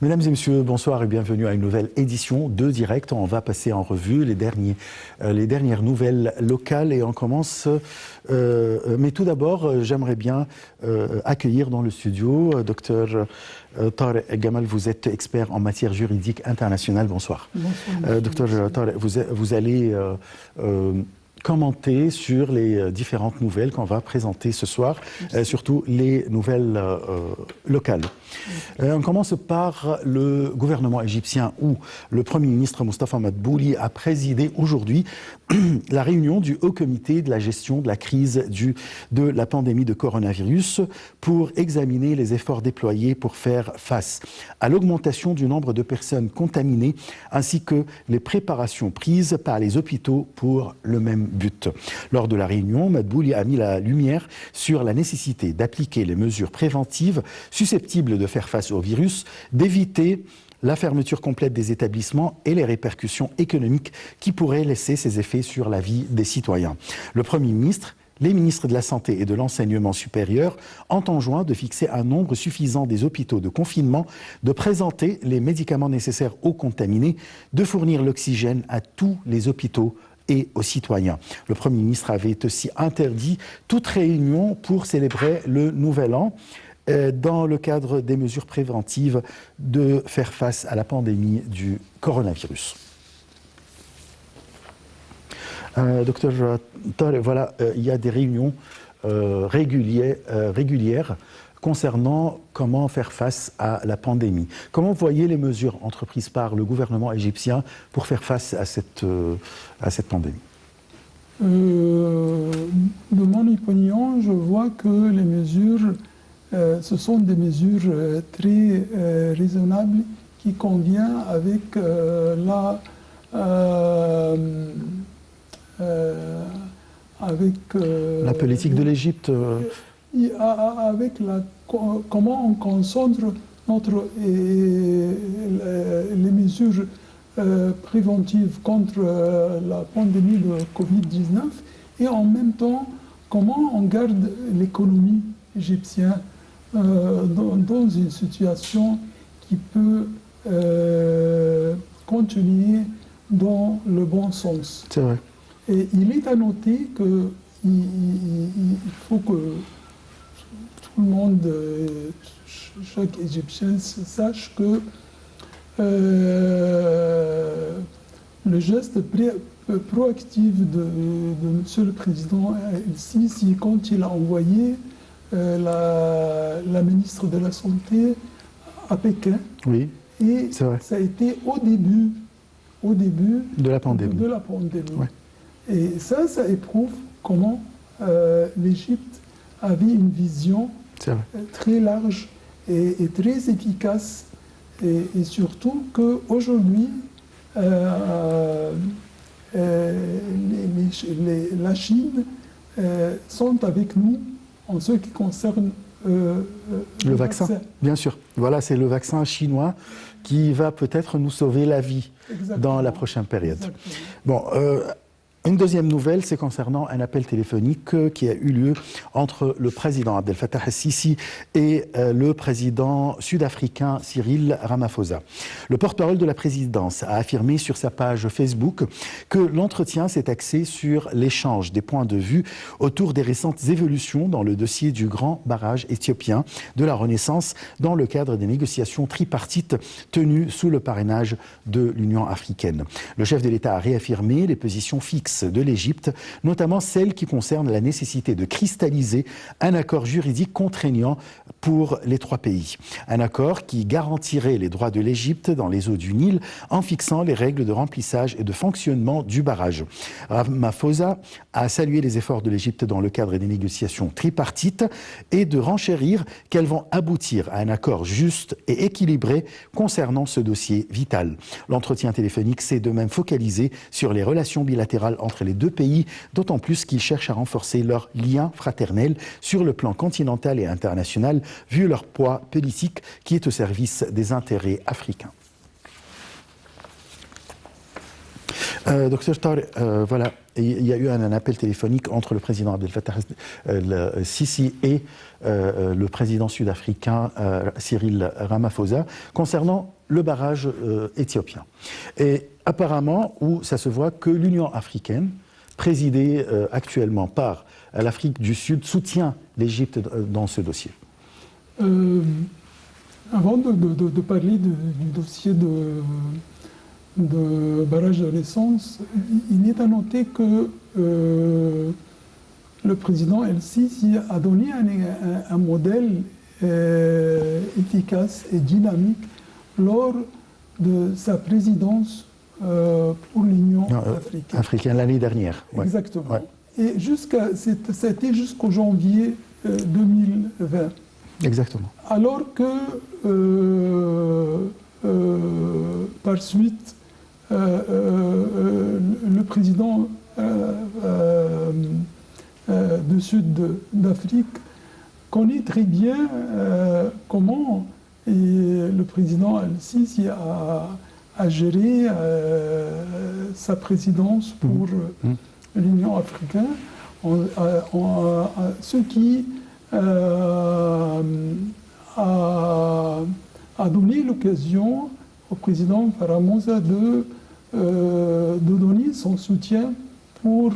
Mesdames et messieurs, bonsoir et bienvenue à une nouvelle édition de Direct. On va passer en revue les dernières nouvelles locales et on commence. Mais tout d'abord, j'aimerais bien accueillir dans le studio Dr Tarek Gamal. Vous êtes expert en matière juridique internationale. Bonsoir. Bonsoir. Dr Tarek, vous allez commenter sur les différentes nouvelles qu'on va présenter ce soir, surtout les nouvelles locales. On commence par le gouvernement égyptien où le Premier ministre Moustapha Madbouli a présidé aujourd'hui la réunion du Haut Comité de la gestion de la crise de la pandémie de coronavirus pour examiner les efforts déployés pour faire face à l'augmentation du nombre de personnes contaminées ainsi que les préparations prises par les hôpitaux pour le même but. Lors de la réunion, Madbouli a mis la lumière sur la nécessité d'appliquer les mesures préventives susceptibles de faire face au virus, d'éviter la fermeture complète des établissements et les répercussions économiques qui pourraient laisser ses effets sur la vie des citoyens. Le Premier ministre, les ministres de la Santé et de l'Enseignement supérieur ont enjoint de fixer un nombre suffisant des hôpitaux de confinement, de présenter les médicaments nécessaires aux contaminés, de fournir l'oxygène à tous les hôpitaux et aux citoyens. Le Premier ministre avait aussi interdit toute réunion pour célébrer le Nouvel An dans le cadre des mesures préventives de faire face à la pandémie du coronavirus. Docteur Tarek, voilà, il y a des réunions régulières concernant comment faire face à la pandémie. Comment voyez les mesures entreprises par le gouvernement égyptien pour faire face à cette pandémie? De mon opinion, je vois que les mesures, ce sont des mesures très raisonnables qui conviennent avec la politique de l'Égypte. Avec comment on concentre les mesures préventives contre la pandémie de Covid-19 et en même temps comment on garde l'économie égyptienne dans une situation qui peut continuer dans le bon sens. C'est vrai. Et il est à noter qu'il faut que tout le monde, chaque Égyptien sache que le geste proactif de M. le Président El-Sisi, quand il a envoyé la ministre de la Santé à Pékin, oui, et ça a été au début de la pandémie. Ouais. Et ça éprouve comment l'Égypte avait une vision très large et très efficace, et surtout qu'aujourd'hui, la Chine sont avec nous en ce qui concerne le vaccin. Bien sûr. Voilà, c'est le vaccin chinois qui va peut-être nous sauver la vie. Exactement. Dans la prochaine période. Exactement. Bon, une deuxième nouvelle, c'est concernant un appel téléphonique qui a eu lieu entre le président Abdel Fattah el-Sisi et le président sud-africain Cyril Ramaphosa. Le porte-parole de la présidence a affirmé sur sa page Facebook que l'entretien s'est axé sur l'échange des points de vue autour des récentes évolutions dans le dossier du grand barrage éthiopien de la Renaissance dans le cadre des négociations tripartites tenues sous le parrainage de l'Union africaine. Le chef de l'État a réaffirmé les positions fixes de l'Égypte, notamment celle qui concerne la nécessité de cristalliser un accord juridique contraignant pour les trois pays. Un accord qui garantirait les droits de l'Égypte dans les eaux du Nil en fixant les règles de remplissage et de fonctionnement du barrage. Ramaphosa a salué les efforts de l'Égypte dans le cadre des négociations tripartites et de renchérir qu'elles vont aboutir à un accord juste et équilibré concernant ce dossier vital. L'entretien téléphonique s'est de même focalisé sur les relations bilatérales entre les deux pays, d'autant plus qu'ils cherchent à renforcer leurs liens fraternels sur le plan continental et international, vu leur poids politique qui est au service des intérêts africains. Docteur Tarek, voilà, il y a eu un appel téléphonique entre le président Abdel Fattah Sisi et le président sud-africain Cyril Ramaphosa concernant le barrage éthiopien. Et apparemment, où ça se voit que l'Union africaine, présidée actuellement par l'Afrique du Sud, soutient l'Égypte dans ce dossier. Avant de parler du dossier de barrage de l'essence, il est à noter que le président El-Sisi a donné un modèle efficace et dynamique lors de sa présidence pour l'Union africaine. L'année dernière. Ouais. Exactement. Ouais. Et c'était jusqu'au janvier 2020. Exactement. Alors que par suite, le président du Sud d'Afrique connaît très bien comment le président El-Sisi a géré sa présidence pour l'Union africaine, ce qui a donné l'occasion au président Ramaphosa de donner son soutien pour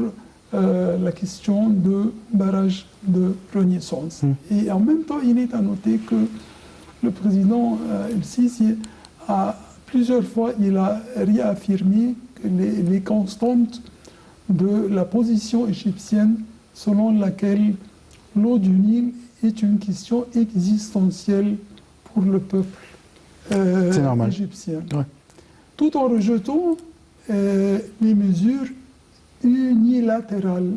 la question de barrage de renaissance. Et en même temps, il est à noter que le président El-Sisi a plusieurs fois réaffirmé que les constantes de la position égyptienne selon laquelle l'eau du Nil est une question existentielle pour le peuple égyptien. Ouais. Tout en rejetant les mesures unilatérales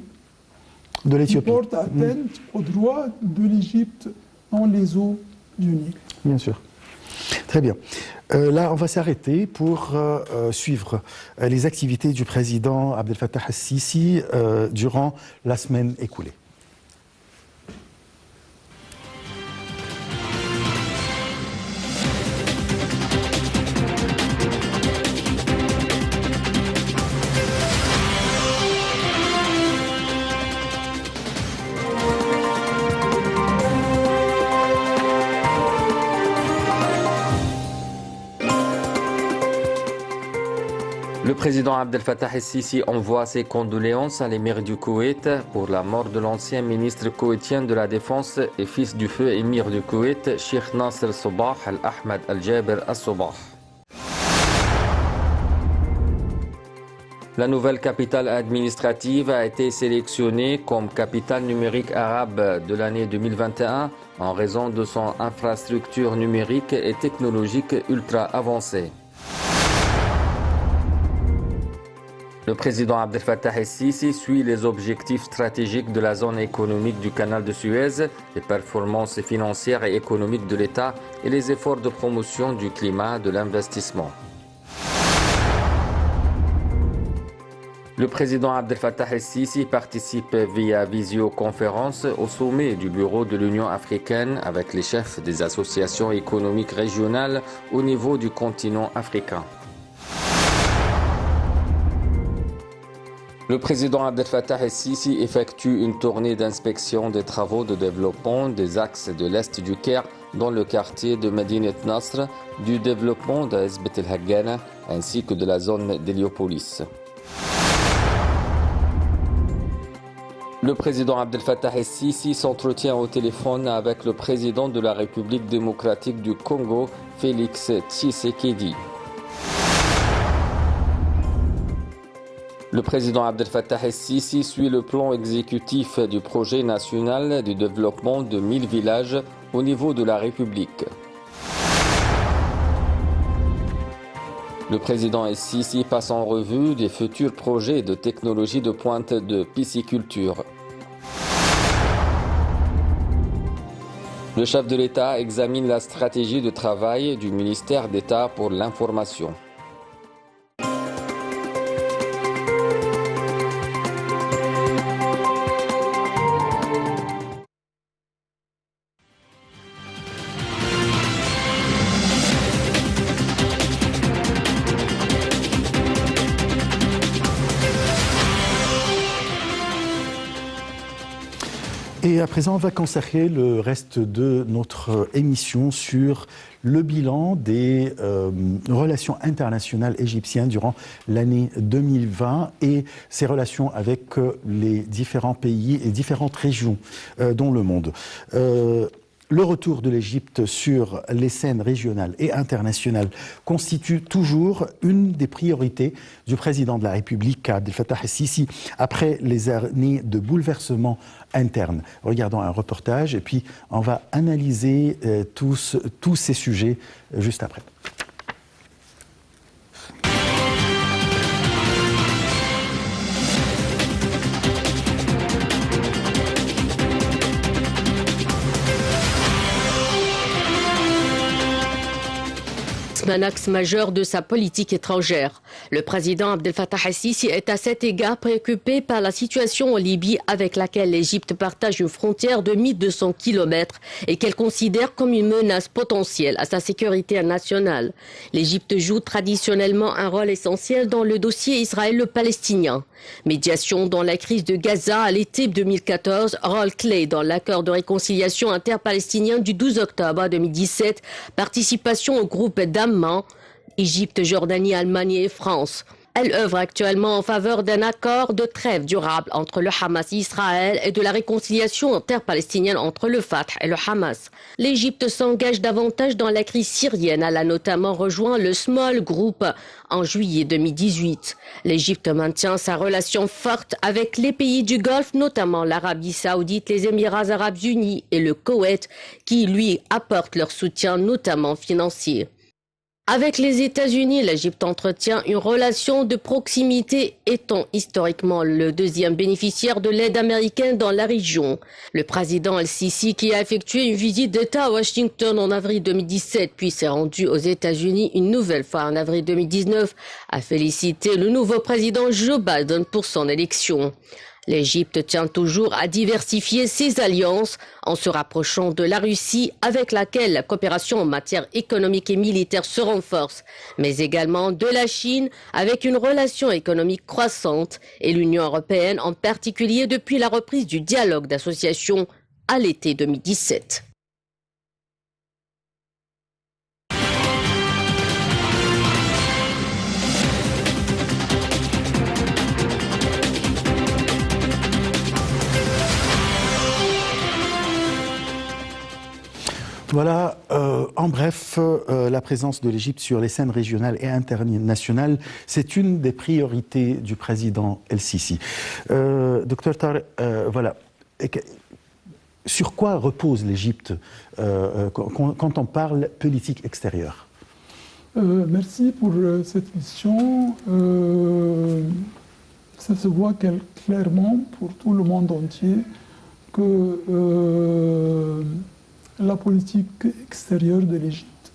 qui portent atteinte au droit de l'Égypte dans les eaux du Nil. Bien sûr. Très bien. Là, on va s'arrêter pour suivre les activités du président Abdel Fattah el-Sisi durant la semaine écoulée. Le président Abdel Fattah el-Sisi envoie ses condoléances à l'émir du Koweït pour la mort de l'ancien ministre koweïtien de la Défense et fils du feu émir du Koweït, Cheikh Nasser Sobah al-Ahmad al-Jaber al-Sobah. La nouvelle capitale administrative a été sélectionnée comme capitale numérique arabe de l'année 2021 en raison de son infrastructure numérique et technologique ultra avancée. Le président Abdel Fattah el-Sisi suit les objectifs stratégiques de la zone économique du canal de Suez, les performances financières et économiques de l'État et les efforts de promotion du climat de l'investissement. Le président Abdel Fattah el-Sisi participe via visioconférence au sommet du bureau de l'Union africaine avec les chefs des associations économiques régionales au niveau du continent africain. Le président Abdel Fattah el-Sisi effectue une tournée d'inspection des travaux de développement des axes de l'Est du Caire dans le quartier de Medinat Nasr, du développement de Hezbet el-Haggana ainsi que de la zone d'Héliopolis. Le président Abdel Fattah el-Sisi s'entretient au téléphone avec le président de la République démocratique du Congo, Félix Tshisekedi. Le président Abdel Fattah el-Sisi suit le plan exécutif du projet national de développement de 1000 villages au niveau de la République. Le président el-Sisi passe en revue des futurs projets de technologie de pointe de pisciculture. Le chef de l'État examine la stratégie de travail du ministère d'État pour l'information. Et à présent, on va consacrer le reste de notre émission sur le bilan des relations internationales égyptiennes durant l'année 2020 et ses relations avec les différents pays et différentes régions dans le monde. Le retour de l'Égypte sur les scènes régionales et internationales constitue toujours une des priorités du président de la République, Abdel Fattah el-Sisi, après les années de bouleversements internes. Regardons un reportage et puis on va analyser tous ces sujets juste après. Un axe majeur de sa politique étrangère. Le président Abdel Fattah el-Sisi est à cet égard préoccupé par la situation en Libye avec laquelle l'Égypte partage une frontière de 1200 km et qu'elle considère comme une menace potentielle à sa sécurité nationale. L'Égypte joue traditionnellement un rôle essentiel dans le dossier israélo-palestinien. Médiation dans la crise de Gaza à l'été 2014, rôle clé dans l'accord de réconciliation interpalestinien du 12 octobre 2017, participation au groupe d'Amman, Égypte, Jordanie, Allemagne et France. Elle œuvre actuellement en faveur d'un accord de trêve durable entre le Hamas et Israël et de la réconciliation interpalestinienne entre le Fatah et le Hamas. L'Égypte s'engage davantage dans la crise syrienne. Elle a notamment rejoint le Small Group en juillet 2018. L'Égypte maintient sa relation forte avec les pays du Golfe, notamment l'Arabie Saoudite, les Émirats Arabes Unis et le Koweït, qui lui apportent leur soutien, notamment financier. Avec les États-Unis, l'Égypte entretient une relation de proximité, étant historiquement le deuxième bénéficiaire de l'aide américaine dans la région. Le président el-Sisi, qui a effectué une visite d'État à Washington en avril 2017, puis s'est rendu aux États-Unis une nouvelle fois en avril 2019, a félicité le nouveau président Joe Biden pour son élection. L'Égypte tient toujours à diversifier ses alliances en se rapprochant de la Russie avec laquelle la coopération en matière économique et militaire se renforce, mais également de la Chine avec une relation économique croissante et l'Union européenne en particulier depuis la reprise du dialogue d'association à l'été 2017. Voilà, en bref, la présence de l'Égypte sur les scènes régionales et internationales, c'est une des priorités du président el-Sisi. Docteur Tarek, voilà, sur quoi repose l'Égypte quand on parle politique extérieure? Merci pour cette question. Ça se voit clairement pour tout le monde entier que la politique extérieure de l'Égypte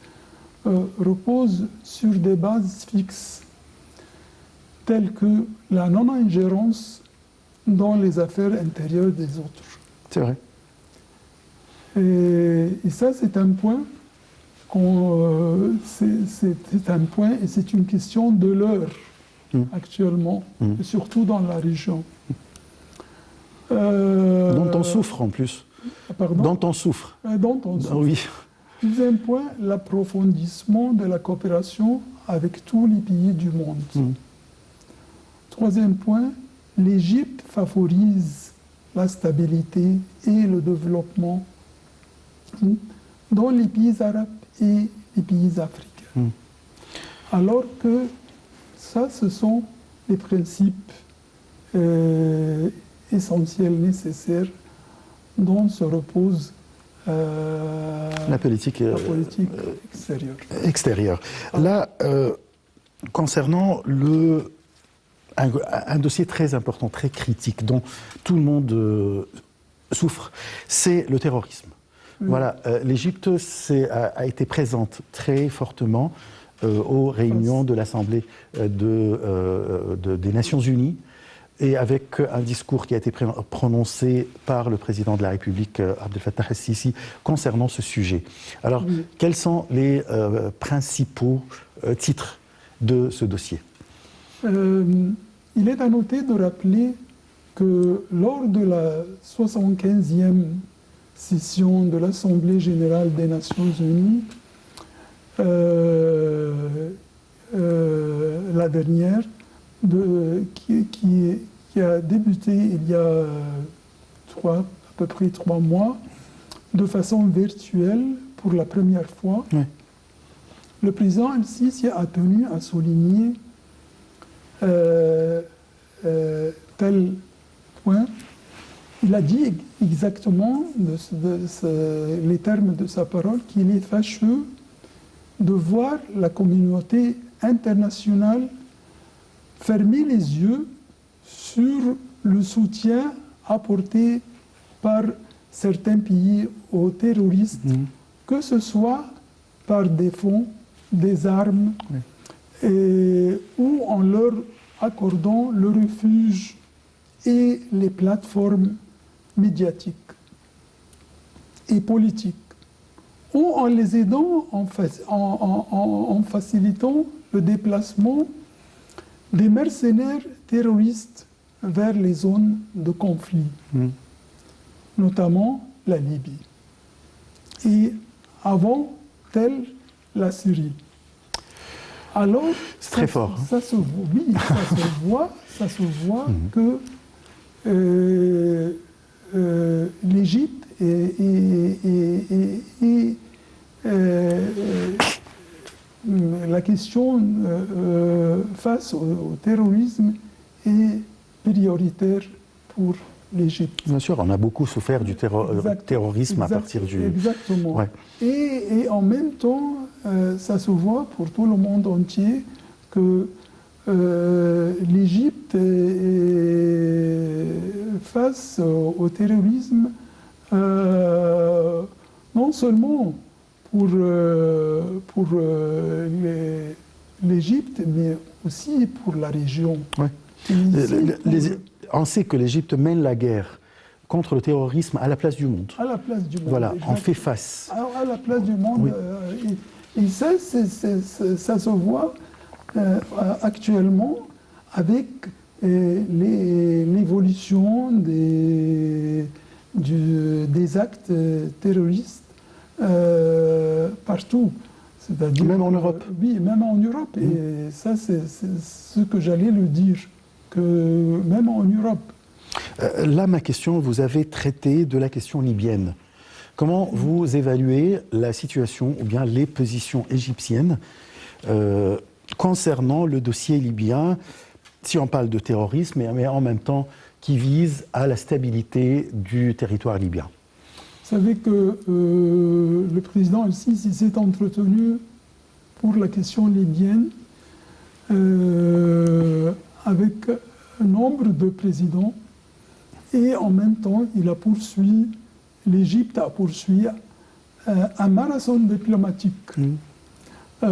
repose sur des bases fixes, telles que la non-ingérence dans les affaires intérieures des autres. C'est vrai. Et ça, c'est un point, c'est un point et c'est une question de l'heure actuellement, et surtout dans la région. Dont on souffre en plus. Pardon? Dont on souffre. Dont on souffre. Oui. Deuxième point, l'approfondissement de la coopération avec tous les pays du monde. Troisième point, l'Égypte favorise la stabilité et le développement dans les pays arabes et les pays africains. Alors que ça, ce sont les principes essentiels, nécessaires, dont se repose la politique extérieure. Là, concernant un dossier très important, très critique, dont tout le monde souffre, c'est le terrorisme. Voilà, l'Égypte a été présente très fortement aux réunions de l'Assemblée des Nations Unies, et avec un discours qui a été prononcé par le président de la République, Abdel Fattah el-Sisi, concernant ce sujet. Alors, quels sont les principaux titres de ce dossier? Il est à noter de rappeler que lors de la 75e session de l'Assemblée générale des Nations unies, la dernière, qui a débuté il y a à peu près 3 mois, de façon virtuelle pour la première fois, Oui. le président El-Sisi a tenu à souligner tel point. Il a dit exactement, les termes de sa parole, qu'il est fâcheux de voir la communauté internationale fermer les yeux sur le soutien apporté par certains pays aux terroristes, que ce soit par des fonds, des armes, ou en leur accordant le refuge et les plateformes médiatiques et politiques, ou en les aidant en facilitant le déplacement des mercenaires terroristes vers les zones de conflit, notamment la Libye. Et avant, telle la Syrie. Alors, c'est très fort. Ça se voit que l'Égypte et la question face au terrorisme est prioritaire pour l'Égypte. Bien sûr, on a beaucoup souffert du terrorisme à partir du... Exactement. Ouais. Et en même temps, ça se voit pour tout le monde entier que l'Égypte face au terrorisme, non seulement pour l'Égypte, mais aussi pour la région. Ouais. On sait que l'Égypte mène la guerre contre le terrorisme à la place du monde. À la place du monde. Voilà, exactement. on fait face. À la place du monde. Oui. Et ça, ça se voit actuellement avec l'évolution des actes terroristes partout. Même en Europe. Oui, même en Europe. Et ça, c'est ce que j'allais le dire, que même en Europe. Là, ma question, vous avez traité de la question libyenne. Comment vous évaluez la situation ou bien les positions égyptiennes concernant le dossier libyen, si on parle de terrorisme, mais en même temps qui vise à la stabilité du territoire libyen? Vous savez que le président El-Sisi s'est entretenu pour la question libyenne avec un nombre de présidents et en même temps l'Égypte a poursuivi un marathon diplomatique. Et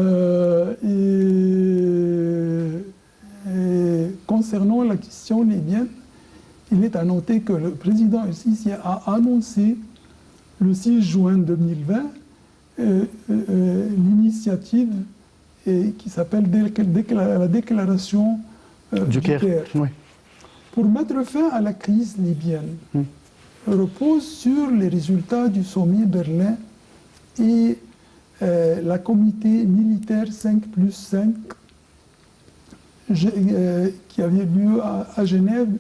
concernant la question libyenne, il est à noter que le président El-Sisi a annoncé le 6 juin 2020 l'initiative qui s'appelle la déclaration du Caire. Oui. Pour mettre fin à la crise libyenne, repose sur les résultats du sommet Berlin et la comité militaire 5+5 qui avait lieu à Genève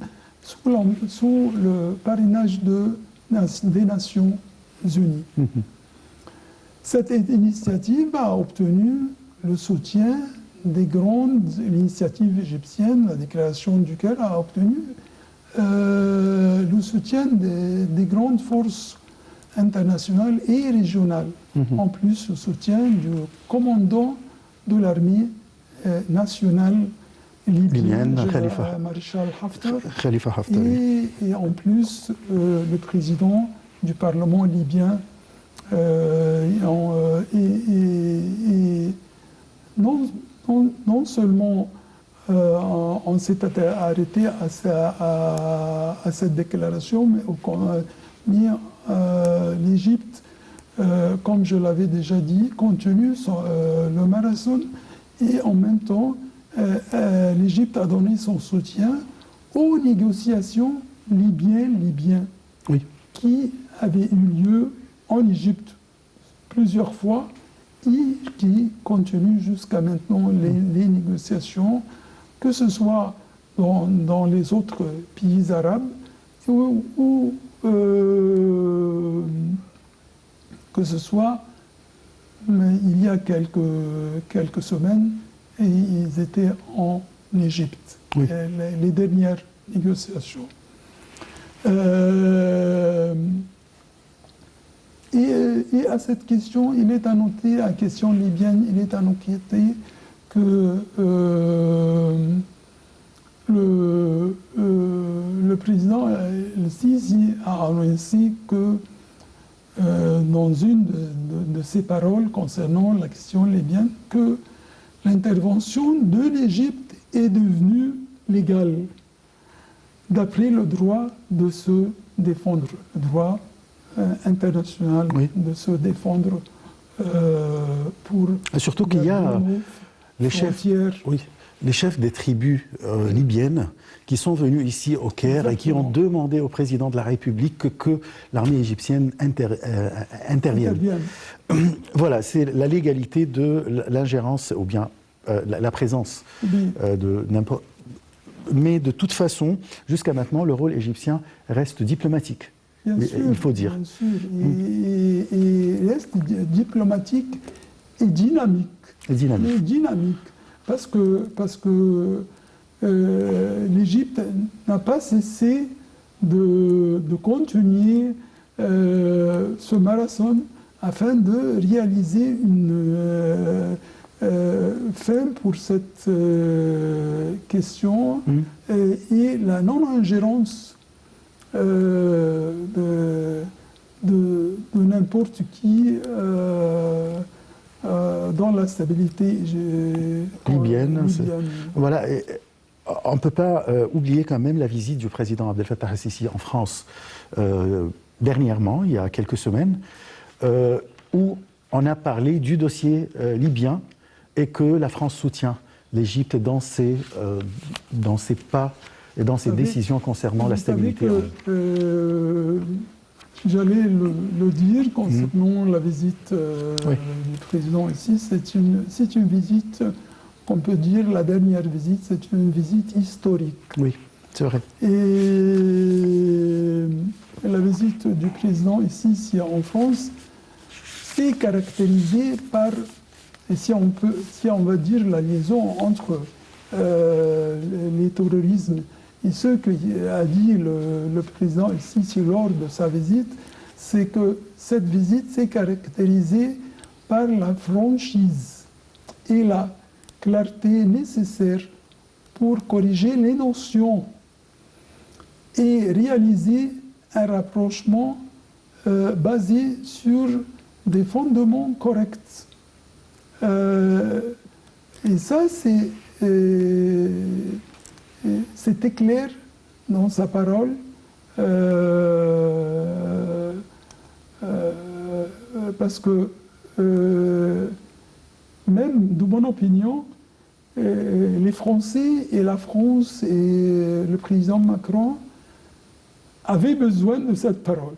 sous le parrainage des Nations Unies. Cette initiative a obtenu le soutien des grandes initiatives égyptiennes. La déclaration du Caire a obtenu le soutien des grandes forces internationales et régionales. En plus, le soutien du commandant de l'armée nationale libyenne, maréchal Haftar, Khalifa Haftar. Et en plus, le président du Parlement libyen. Non seulement on s'est arrêté à cette déclaration, mais l'Égypte, comme je l'avais déjà dit, continue le marathon et en même temps, l'Égypte a donné son soutien aux négociations libyen Oui. qui avait eu lieu en Égypte plusieurs fois et qui continue jusqu'à maintenant les négociations, que ce soit dans les autres pays arabes ou que ce soit il y a quelques semaines, et ils étaient en Égypte, Oui. les dernières négociations. Et à cette question, il est à noter, à la question libyenne, il est à noter que le président El-Sisi a annoncé que dans une de ses paroles concernant la question libyenne, que l'intervention de l'Égypte est devenue légale, d'après le droit de se défendre, le droit international Oui. de se défendre pour... Et surtout qu'il y a les chefs, oui, les chefs des tribus libyennes qui sont venus ici au Caire. Exactement. Et qui ont demandé au président de la République que l'armée égyptienne intervienne. Voilà, c'est la légalité de l'ingérence ou bien la présence de n'importe... Mais de toute façon, jusqu'à maintenant, le rôle égyptien reste diplomatique. Bien sûr, il faut dire. Bien sûr. Et reste diplomatique et dynamique. Parce que l'Égypte n'a pas cessé de continuer ce marathon afin de réaliser une fin pour cette question et la non-ingérence de n'importe qui dans la stabilité libyenne. Voilà, et on ne peut pas oublier quand même la visite du président Abdel Fattah el-Sisi en France dernièrement, il y a quelques semaines, où on a parlé du dossier libyen et que la France soutient l'Égypte dans ses pas et dans ses décisions concernant la stabilité. J'allais le dire concernant la visite du président ici. C'est une visite, on peut dire, la dernière visite, c'est une visite historique. Oui, c'est vrai. Et la visite du président ici en France, c'est caractérisé par, et si on va dire la liaison entre les terrorismes et ce qu'a dit le président ici lors de sa visite, c'est que cette visite s'est caractérisée par la franchise et la clarté nécessaire pour corriger les notions et réaliser un rapprochement basé sur des fondements corrects. Et ça, c'était clair dans sa parole, parce que même de mon opinion, les Français et la France et le président Macron avaient besoin de cette parole,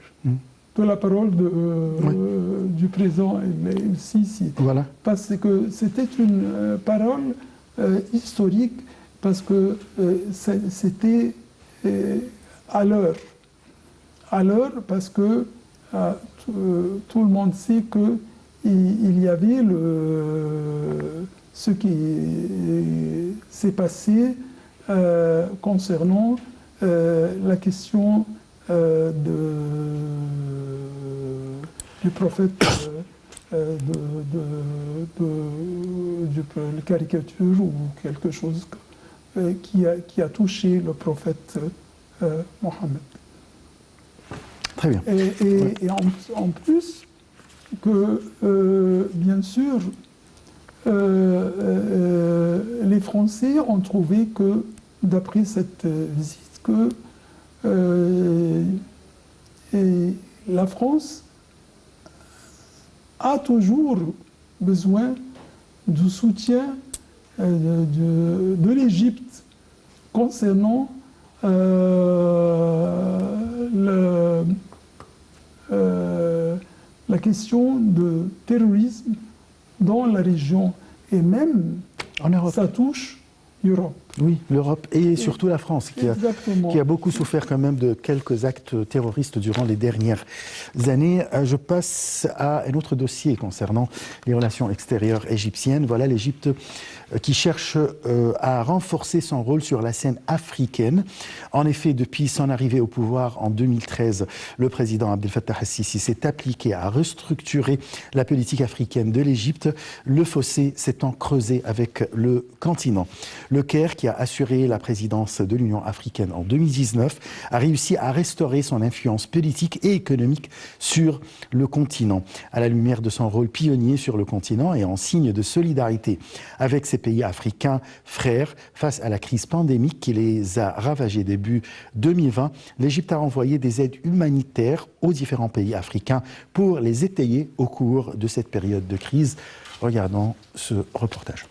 de la parole du président El-Sisi. Voilà. Parce que c'était une parole historique, parce que c'était à l'heure. À l'heure, parce que tout le monde sait qu'il y avait ce qui s'est passé concernant la question du prophète, de caricature ou quelque chose qui a touché le prophète Mohammed. Très bien. Et en plus, que bien sûr, les Français ont trouvé que, d'après cette visite, que la France a toujours besoin du soutien de l'Égypte concernant la question de terrorisme dans la région et même En Europe. ça touche l'Europe. Oui, l'Europe et surtout la France, qui a beaucoup souffert quand même de quelques actes terroristes durant les dernières années. Je passe à un autre dossier concernant les relations extérieures égyptiennes. Voilà l'Égypte qui cherche à renforcer son rôle sur la scène africaine. En effet, depuis son arrivée au pouvoir en 2013, le président Abdel Fattah el-Sisi s'est appliqué à restructurer la politique africaine de l'Égypte, le fossé s'étant creusé avec le continent. Le Caire, qui a assuré la présidence de l'Union africaine en 2019, a réussi à restaurer son influence politique et économique sur le continent. À la lumière de son rôle pionnier sur le continent et en signe de solidarité avec ses pays africains frères face à la crise pandémique qui les a ravagés début 2020, l'Égypte a envoyé des aides humanitaires aux différents pays africains pour les étayer au cours de cette période de crise. Regardons ce reportage.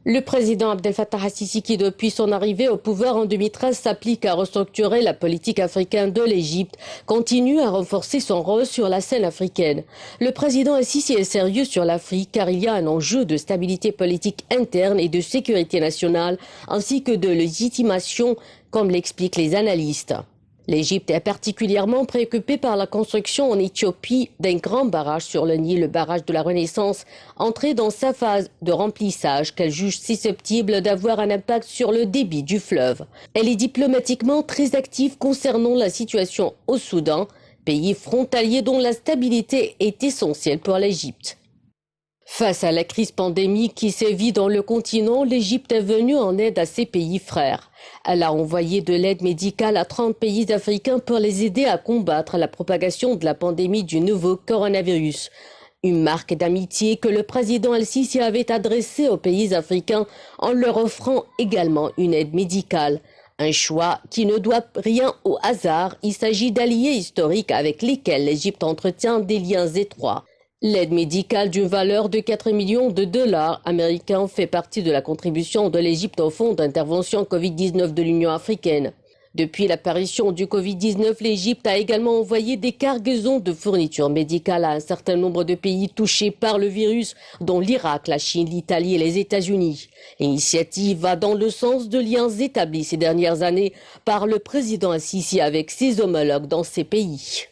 Le président Abdel Fattah el-Sisi, qui depuis son arrivée au pouvoir en 2013 s'applique à restructurer la politique africaine de l'Égypte, continue à renforcer son rôle sur la scène africaine. Le président el-Sisi est sérieux sur l'Afrique car il y a un enjeu de stabilité politique interne et de sécurité nationale, ainsi que de légitimation, comme l'expliquent les analystes. L'Égypte est particulièrement préoccupée par la construction en Éthiopie d'un grand barrage sur le Nil, le barrage de la Renaissance, entré dans sa phase de remplissage qu'elle juge susceptible d'avoir un impact sur le débit du fleuve. Elle est diplomatiquement très active concernant la situation au Soudan, pays frontalier dont la stabilité est essentielle pour l'Égypte. Face à la crise pandémique qui sévit dans le continent, l'Égypte est venue en aide à ses pays frères. Elle a envoyé de l'aide médicale à 30 pays africains pour les aider à combattre la propagation de la pandémie du nouveau coronavirus. Une marque d'amitié que le président el-Sisi avait adressée aux pays africains en leur offrant également une aide médicale. Un choix qui ne doit rien au hasard, il s'agit d'alliés historiques avec lesquels l'Égypte entretient des liens étroits. L'aide médicale d'une valeur de 4 millions de dollars américains fait partie de la contribution de l'Égypte au fonds d'intervention Covid-19 de l'Union africaine. Depuis l'apparition du Covid-19, l'Égypte a également envoyé des cargaisons de fournitures médicales à un certain nombre de pays touchés par le virus, dont l'Irak, la Chine, l'Italie et les États-Unis. L'initiative va dans le sens de liens établis ces dernières années par le président el-Sisi avec ses homologues dans ces pays.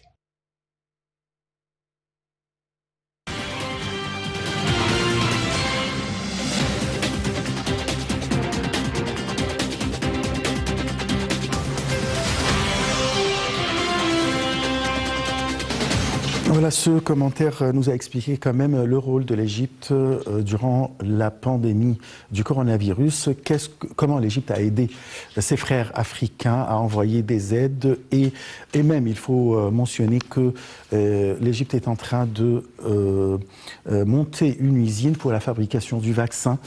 Voilà, ce commentaire nous a expliqué quand même le rôle de l'Égypte durant la pandémie du coronavirus. Comment l'Égypte a aidé ses frères africains à envoyer des aides et même, il faut mentionner que l'Égypte est en train de monter une usine pour la fabrication du vaccin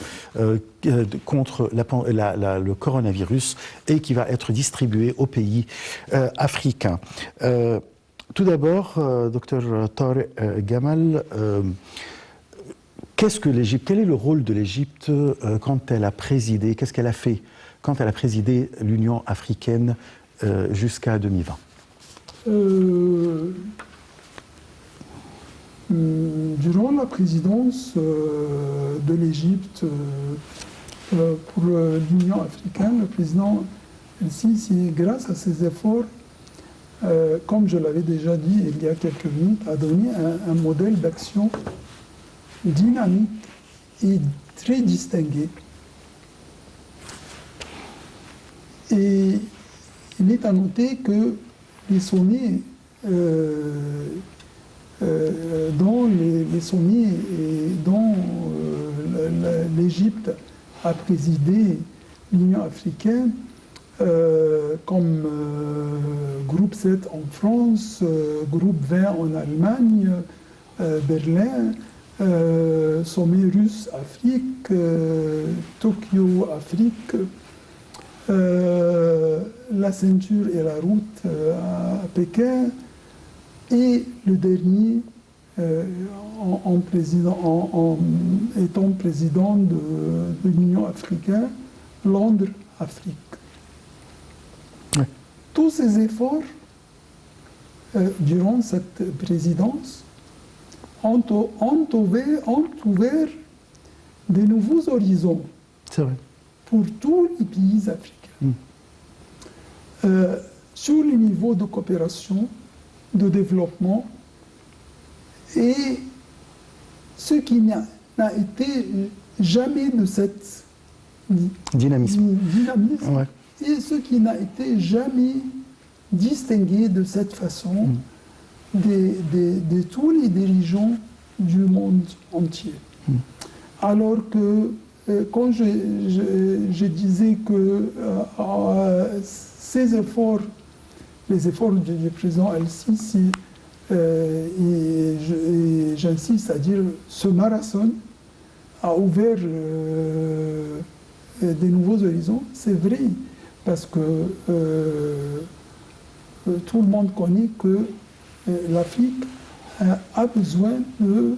contre le coronavirus et qui va être distribué aux pays africains. Tout d'abord, Dr Tarek Gamal, qu'est-ce que l'Égypte, quel est le rôle de l'Égypte quand elle a présidé, qu'est-ce qu'elle a fait quand elle a présidé l'Union africaine jusqu'à 2020 ? Durant la présidence de l'Égypte pour l'Union africaine, le président el-Sisi, grâce à ses efforts, comme je l'avais déjà dit il y a quelques minutes, a donné un modèle d'action dynamique et très distingué. Et il est à noter que les sommets, dont l'Égypte a présidé l'Union africaine, comme Groupe 7 en France, Groupe 20 en Allemagne, Berlin, Sommet russe Afrique, Tokyo Afrique. la ceinture et la route à Pékin, et le dernier étant président de l'Union africaine, Londres-Afrique. Ouais. Tous ces efforts durant cette présidence ont ouvert de nouveaux horizons pour tous les pays africains. Sur le niveau de coopération, de développement, et ce qui n'a été jamais de cette dynamisme. Ouais. Et ce qui n'a été jamais distingué de cette façon de tous les dirigeants du monde entier. Alors que quand je disais que ces efforts, les efforts du président El-Sisi, et j'insiste à dire ce marathon a ouvert des nouveaux horizons, c'est vrai, parce que tout le monde connaît que l'Afrique a besoin de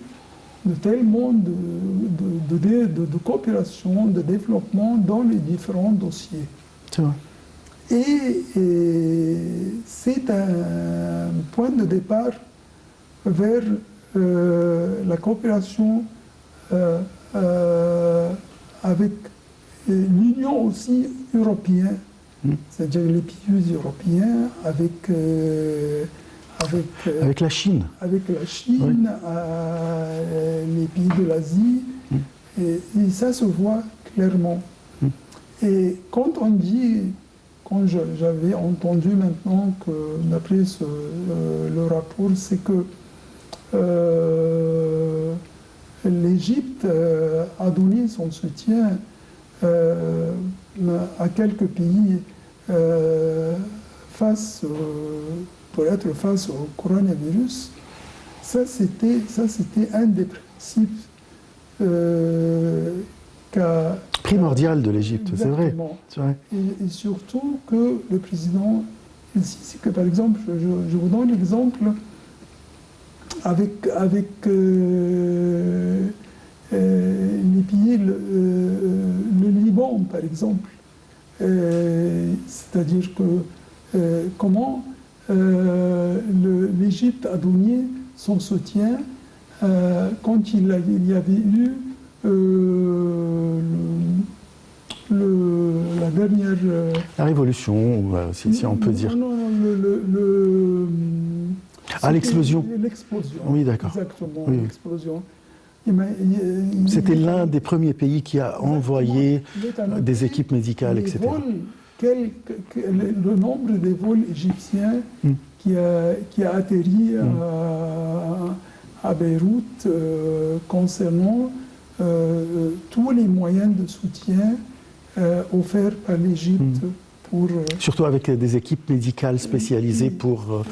tellement de coopération, de développement dans les différents dossiers. C'est vrai. Et c'est un point de départ vers la coopération avec l'Union aussi européenne, c'est-à-dire les pays européens, avec la Chine. Avec la Chine, oui. Les pays de l'Asie, et ça se voit clairement. Et quand on dit, quand j'avais entendu maintenant que d'après le rapport, c'est que l'Égypte a donné son soutien à quelques pays pour être face au coronavirus. Ça, c'était un des principes primordial de l'Égypte, c'est vrai. Et surtout que le président, c'est que par exemple, je vous donne l'exemple avec les pays, le Liban par exemple, c'est-à-dire que comment l'Égypte a donné son soutien quand il y avait eu la dernière... La révolution, si on peut dire. Non, l'explosion. L'explosion. Oui, d'accord. Exactement, oui. l'explosion. C'était l'un des premiers pays qui a envoyé des équipes médicales, etc. Le nombre de vols égyptiens qui a atterri à Beyrouth concernant tous les moyens de soutien offerts par l'Égypte pour... Surtout avec des équipes médicales spécialisées pour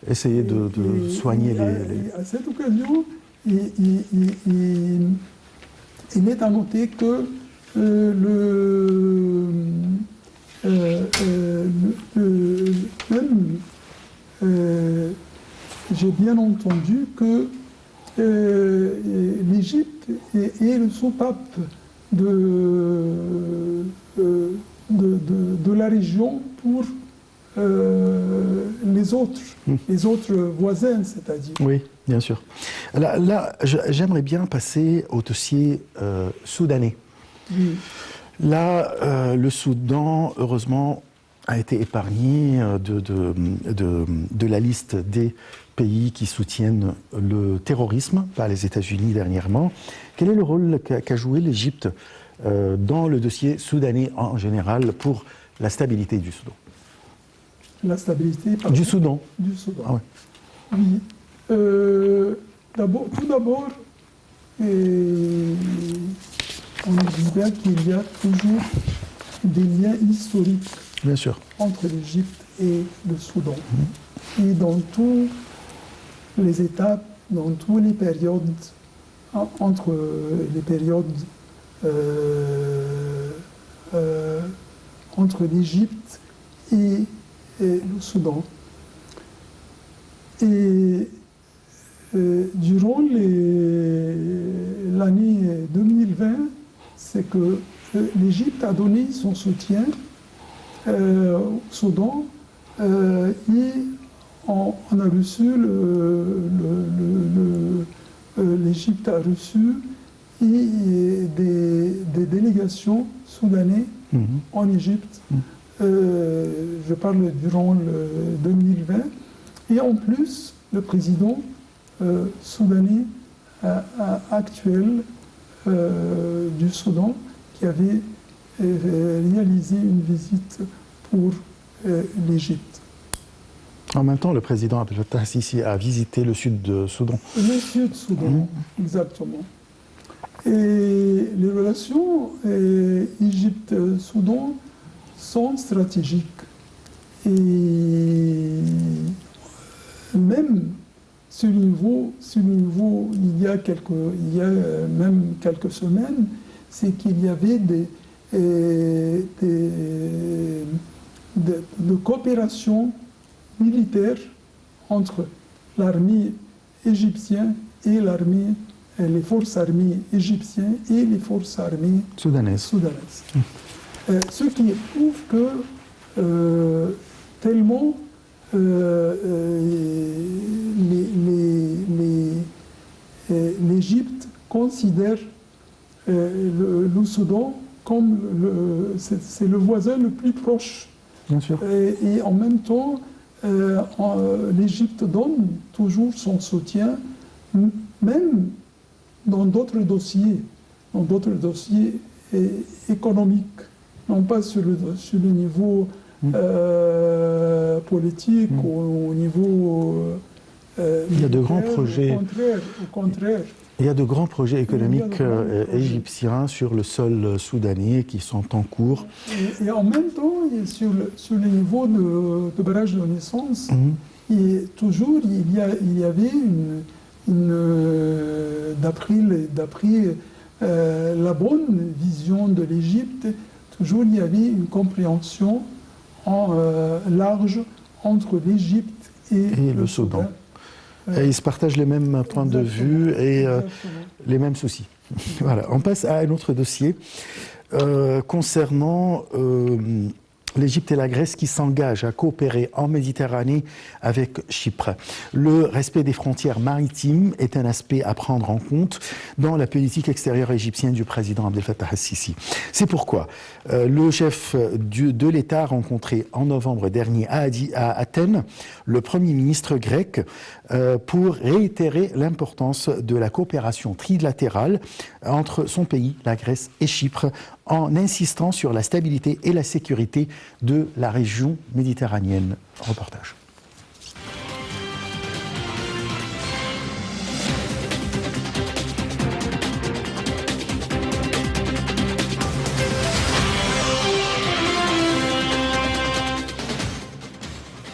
essayer de soigner les... À cette occasion, il est à noter que j'ai bien entendu que l'Égypte est le sous-pape de la région pour les autres voisins, c'est-à-dire. Oui, bien sûr. Là j'aimerais bien passer au dossier soudanais. Oui. Là, le Soudan, heureusement, a été épargné de la liste des pays qui soutiennent le terrorisme par les États-Unis dernièrement. Quel est le rôle qu'a joué l'Égypte dans le dossier soudanais en général pour la stabilité du Soudan? La stabilité du Soudan. Du Soudan. Ah ouais. Oui. Tout d'abord, on dit bien qu'il y a toujours des liens historiques bien sûr. Entre l'Égypte et le Soudan. Et dans toutes les étapes, dans toutes les périodes, entre les périodes entre l'Égypte et le Soudan. Et durant l'année 2020, c'est que l'Égypte a donné son soutien au Soudan et on a reçu, l'Égypte a reçu des délégations soudanaises en Égypte. Je parle durant le 2020. Et en plus, le président soudanais actuel du Soudan qui avait réalisé une visite pour l'Égypte. En même temps, le président Abdel Fattah al-Sisi a visité le sud du Soudan. Le sud-Soudan, exactement. Et les relations Égypte-Soudan sont stratégiques. Et même sur le niveau, il y a même quelques semaines, c'est qu'il y avait de coopération militaire entre l'armée égyptienne et les forces armées égyptiennes et les forces armées soudanaises. Ce qui prouve que tellement l'Égypte considère le Soudan comme c'est le voisin le plus proche. Bien sûr. Et en même temps, l'Égypte donne toujours son soutien, même dans d'autres dossiers économiques, non pas sur le niveau politique ou au niveau il y a de grands projets. Au contraire. Il y a de grands projets économiques égyptiens sur le sol soudanais qui sont en cours. Et en même temps, sur le niveau de barrage de naissance, toujours il y avait d'après la bonne vision de l'Égypte, toujours il y avait une compréhension large entre l'Égypte et le Soudan. Et ils se partagent les mêmes points de vue et les mêmes soucis. Voilà. On passe à un autre dossier concernant l'Égypte et la Grèce qui s'engagent à coopérer en Méditerranée avec Chypre. Le respect des frontières maritimes est un aspect à prendre en compte dans la politique extérieure égyptienne du président Abdel Fattah al-Sisi. C'est pourquoi le chef de l'État a rencontré en novembre dernier à Athènes le Premier ministre grec pour réitérer l'importance de la coopération trilatérale entre son pays, la Grèce et Chypre, en insistant sur la stabilité et la sécurité de la région méditerranéenne. Reportage.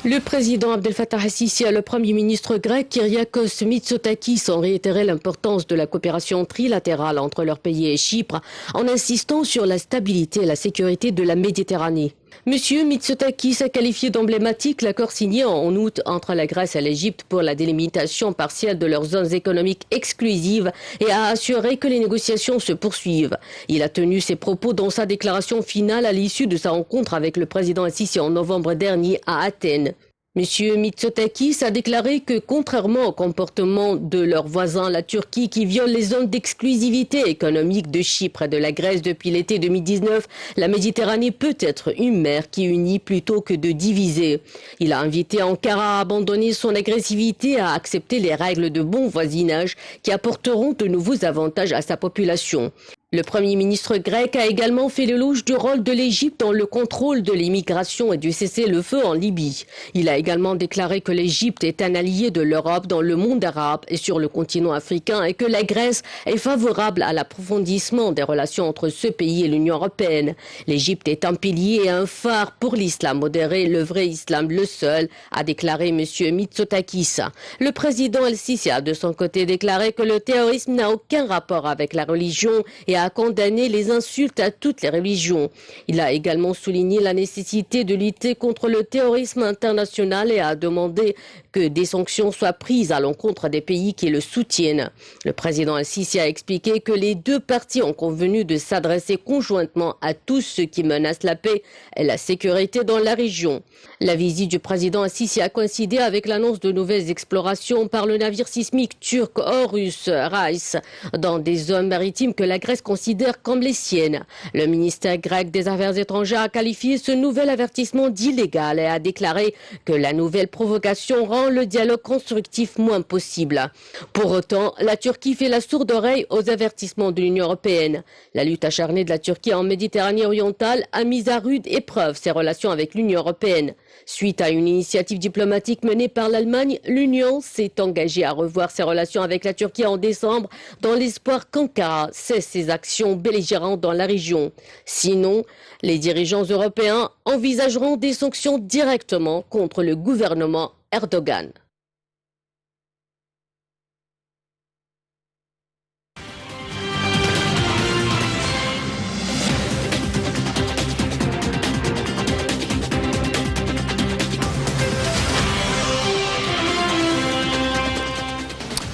Le président Abdel Fattah al-Sisi et le premier ministre grec Kyriakos Mitsotakis ont réitéré l'importance de la coopération trilatérale entre leur pays et Chypre en insistant sur la stabilité et la sécurité de la Méditerranée. Monsieur Mitsotakis a qualifié d'emblématique l'accord signé en août entre la Grèce et l'Égypte pour la délimitation partielle de leurs zones économiques exclusives et a assuré que les négociations se poursuivent. Il a tenu ses propos dans sa déclaration finale à l'issue de sa rencontre avec le président al-Sisi en novembre dernier à Athènes. Monsieur Mitsotakis a déclaré que, contrairement au comportement de leurs voisins, la Turquie, qui viole les zones d'exclusivité économique de Chypre et de la Grèce depuis l'été 2019, la Méditerranée peut être une mer qui unit plutôt que de diviser. Il a invité Ankara à abandonner son agressivité et à accepter les règles de bon voisinage qui apporteront de nouveaux avantages à sa population. Le Premier ministre grec a également fait l'éloge du rôle de l'Égypte dans le contrôle de l'immigration et du cessez-le-feu en Libye. Il a également déclaré que l'Égypte est un allié de l'Europe dans le monde arabe et sur le continent africain et que la Grèce est favorable à l'approfondissement des relations entre ce pays et l'Union européenne. L'Égypte est un pilier et un phare pour l'islam modéré, le vrai islam, le seul, a déclaré M. Mitsotakis. Le président El-Sisi a de son côté déclaré que le terrorisme n'a aucun rapport avec la religion et a a condamné les insultes à toutes les religions. Il a également souligné la nécessité de lutter contre le terrorisme international et a demandé que des sanctions soient prises à l'encontre des pays qui le soutiennent. Le président Al-Sisi a expliqué que les deux parties ont convenu de s'adresser conjointement à tous ceux qui menacent la paix et la sécurité dans la région. La visite du président Al-Sisi a coïncidé avec l'annonce de nouvelles explorations par le navire sismique turc Horus Reis dans des zones maritimes que la Grèce considère comme les siennes. Le ministère grec des Affaires étrangères a qualifié ce nouvel avertissement d'illégal et a déclaré que la nouvelle provocation rend le dialogue constructif moins possible. Pour autant, la Turquie fait la sourde oreille aux avertissements de l'Union européenne. La lutte acharnée de la Turquie en Méditerranée orientale a mis à rude épreuve ses relations avec l'Union européenne. Suite à une initiative diplomatique menée par l'Allemagne, l'Union s'est engagée à revoir ses relations avec la Turquie en décembre dans l'espoir qu'Ankara cesse ses actions belligérantes dans la région. Sinon, les dirigeants européens envisageront des sanctions directement contre le gouvernement Erdogan.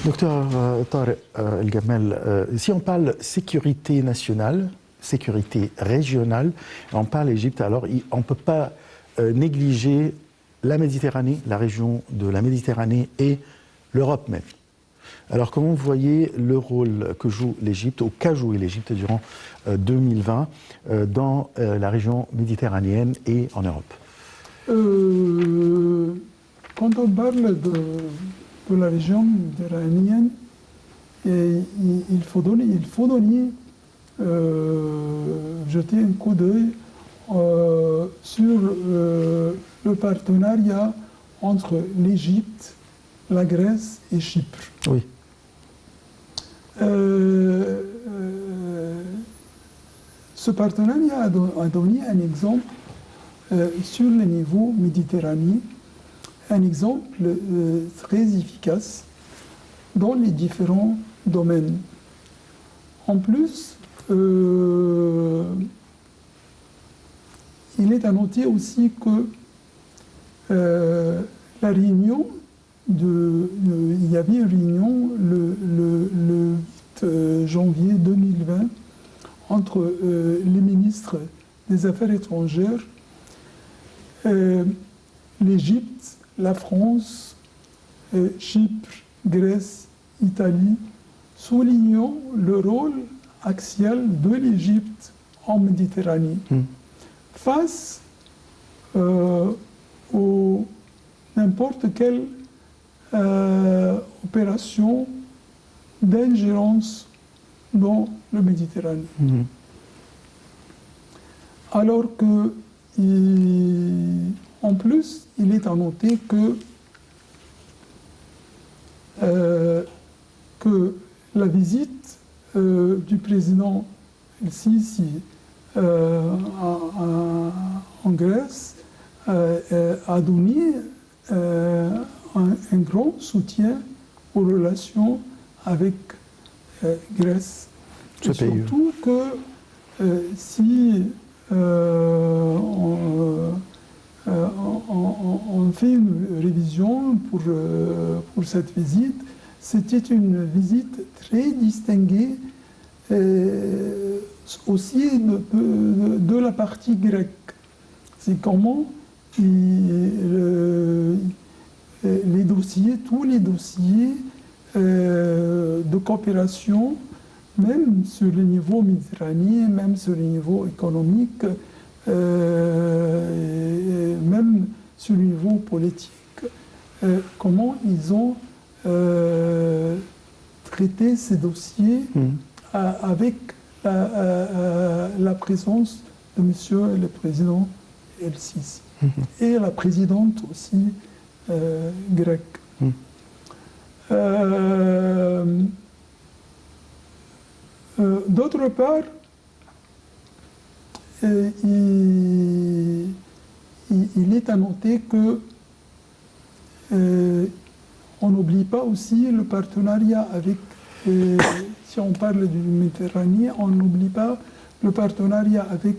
Docteur Tarek El Gamel, si on parle sécurité nationale, sécurité régionale, on parle Égypte, alors on ne peut pas négliger la Méditerranée, la région de la Méditerranée et l'Europe même. Alors comment vous voyez le rôle que joue l'Égypte, ou qu'a joué l'Égypte durant 2020 dans la région méditerranéenne et en Europe? Quand on parle de la région méditerranéenne, il faut jeter un coup d'œil sur le partenariat entre l'Égypte, la Grèce et Chypre. Oui. Ce partenariat a donné un exemple sur le niveau méditerranéen, un exemple très efficace dans les différents domaines. En plus, il est à noter aussi que la réunion il y avait une réunion le 8 janvier 2020 entre les ministres des Affaires étrangères, l'Égypte, la France, Chypre, Grèce, Italie, soulignant le rôle axial de l'Égypte en Méditerranée face au n'importe quelle opération d'ingérence dans le Méditerranée. Alors que, en plus, il est à noter que la visite du président El-Sisi en Grèce a donné un grand soutien aux relations avec Grèce. Et surtout que si on fait une révision pour cette visite, c'était une visite très distinguée aussi de la partie grecque. C'est comment les dossiers, tous les dossiers de coopération, même sur le niveau méditerranéen, même sur le niveau économique, même sur le niveau politique, comment ils ont traité ces dossiers avec la présence de monsieur le président El-Sisi et la présidente aussi grecque. D'autre part, il est à noter que on n'oublie pas aussi le partenariat avec Et si on parle du Méditerranée, on n'oublie pas le partenariat avec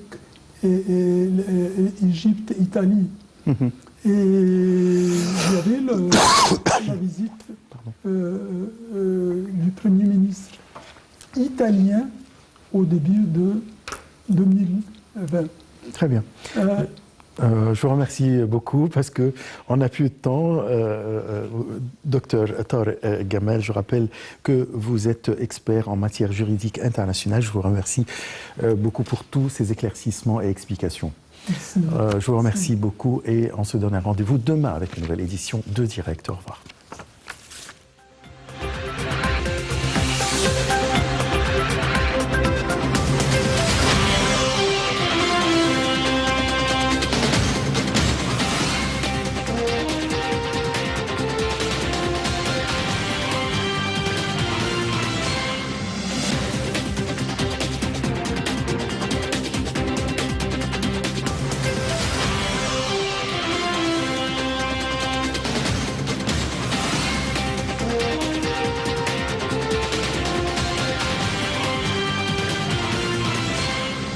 l'Égypte, Italie. Et il y avait la visite du Premier ministre italien au début de 2020. Très bien. Je vous remercie beaucoup parce qu'on n'a plus de temps. Docteur Tarek Gamel, je rappelle que vous êtes expert en matière juridique internationale. Je vous remercie beaucoup pour tous ces éclaircissements et explications. Merci. Je vous remercie beaucoup et on se donne un rendez-vous demain avec une nouvelle édition de Direct. Au revoir.